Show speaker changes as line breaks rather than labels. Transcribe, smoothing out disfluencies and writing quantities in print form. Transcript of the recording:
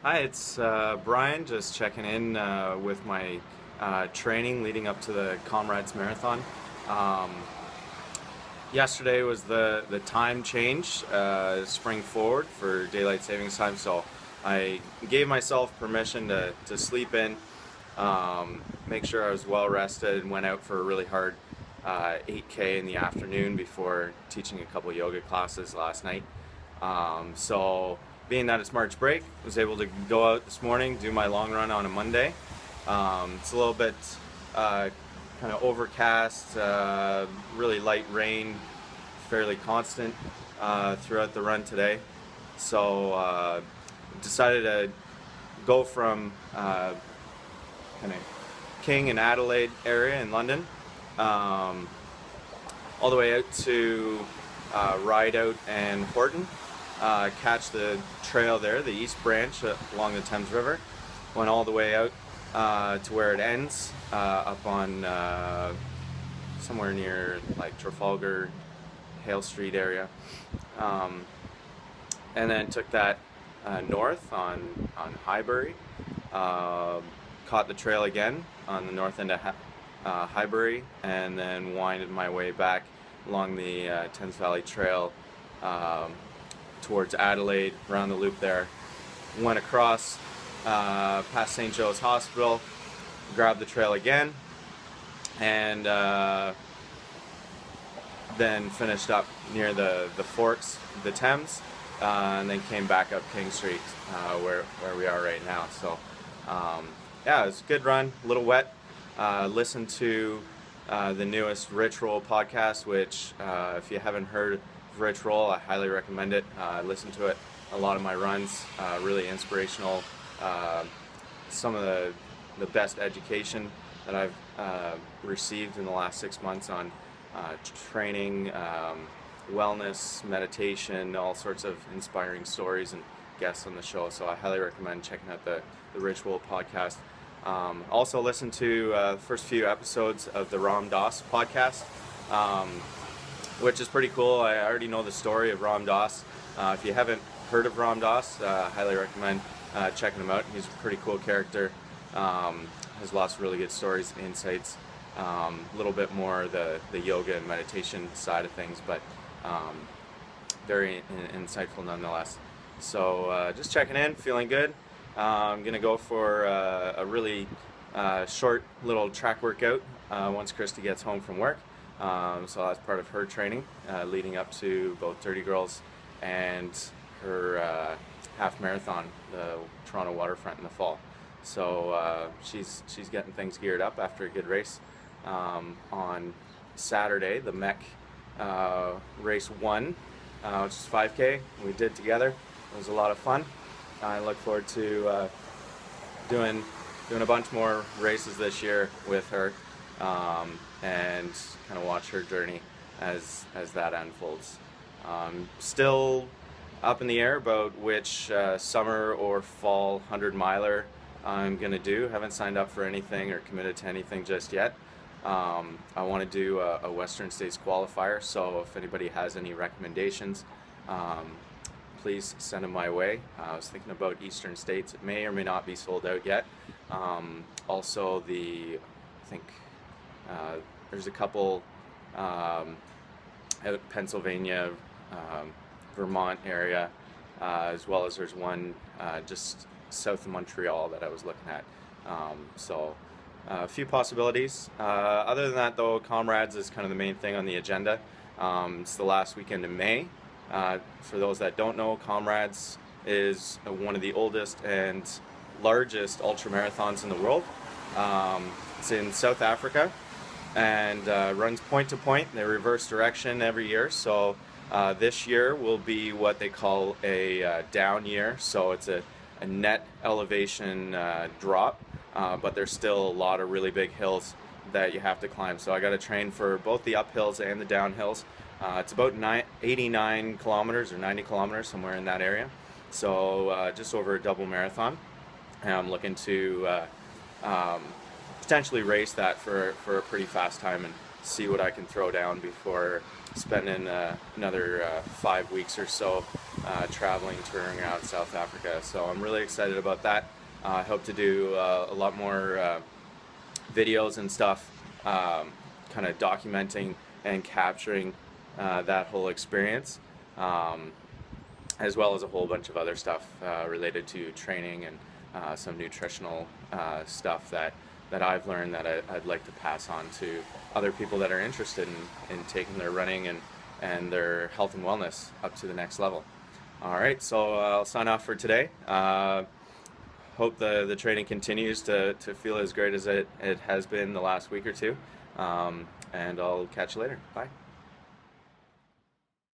Hi, it's Brian, just checking in with my training leading up to the Comrades Marathon. Um, Yesterday was the time change, spring forward for daylight savings time, so I gave myself permission to sleep in, make sure I was well rested, and went out for a really hard 8K in the afternoon before teaching a couple yoga classes last night. So being that it's March break, was able to go out this morning, do my long run on a Monday. It's a little bit kind of overcast, really light rain, fairly constant throughout the run today. So decided to go from kind of King and Adelaide area in London, um, all the way out to Rideout and Horton. Catch the trail there, the East Branch along the Thames River. Went all the way out to where it ends, up on somewhere near like Trafalgar, Hale Street area, and then took that north on Highbury. Caught the trail again on the north end of Highbury, and then winded my way back along the Thames Valley Trail towards Adelaide, around the loop there. Went across past St. Joe's Hospital, grabbed the trail again, and then finished up near the forks of the Thames, and then came back up King Street, where we are right now. So yeah, it was a good run, a little wet. Listened to the newest Rich Roll podcast, which if you haven't heard of Rich Roll, I highly recommend it. I listen to it a lot of my runs, really inspirational. Some of the best education that I've received in the last 6 months on training, wellness, meditation, all sorts of inspiring stories and guests on the show. So I highly recommend checking out the Ritual podcast. Also listen to the first few episodes of the Ram Dass podcast, which is pretty cool. I already know the story of Ram Dass. If you haven't heard of Ram Dass, I highly recommend checking him out. He's a pretty cool character. Has lots of really good stories and insights. A little bit more the yoga and meditation side of things, but very insightful nonetheless. So just checking in, feeling good. I'm gonna go for a really short little track workout once Christy gets home from work. So that's part of her training leading up to both Dirty Girls and her half marathon, the Toronto Waterfront in the fall. So she's getting things geared up after a good race. On Saturday, the MEC race 1, which is 5K, we did together. It was a lot of fun. I look forward to doing a bunch more races this year with her, and kind of watch her journey as that unfolds. Still up in the air about which summer or fall 100 miler I'm gonna do. Haven't signed up for anything or committed to anything just yet. I want to do a Western States qualifier, so if anybody has any recommendations, please send them my way. I was thinking about Eastern States. It may or may not be sold out yet. Also, I think there's a couple out Pennsylvania, Vermont area, as well as there's one just south of Montreal that I was looking at. So a few possibilities. Other than that, though, Comrades is kind of the main thing on the agenda. It's the last weekend in May. For those that don't know, Comrades is one of the oldest and largest ultramarathons in the world. It's in South Africa and runs point to point. They reverse direction every year. So this year will be what they call a down year. So it's a net elevation drop, but there's still a lot of really big hills that you have to climb. So I got to train for both the uphills and the downhills. It's about 89 kilometers or 90 kilometers, somewhere in that area. So just over a double marathon. And I'm looking to potentially race that for a pretty fast time and see what I can throw down before spending another 5 weeks or so traveling, touring around South Africa. So I'm really excited about that. I hope to do a lot more videos and stuff, kind of documenting and capturing that whole experience, as well as a whole bunch of other stuff related to training and some nutritional stuff that I've learned that I'd like to pass on to other people that are interested in taking their running and their health and wellness up to the next level. All right, so I'll sign off for today. Hope the training continues to feel as great as it has been the last week or two. And I'll catch you later. Bye.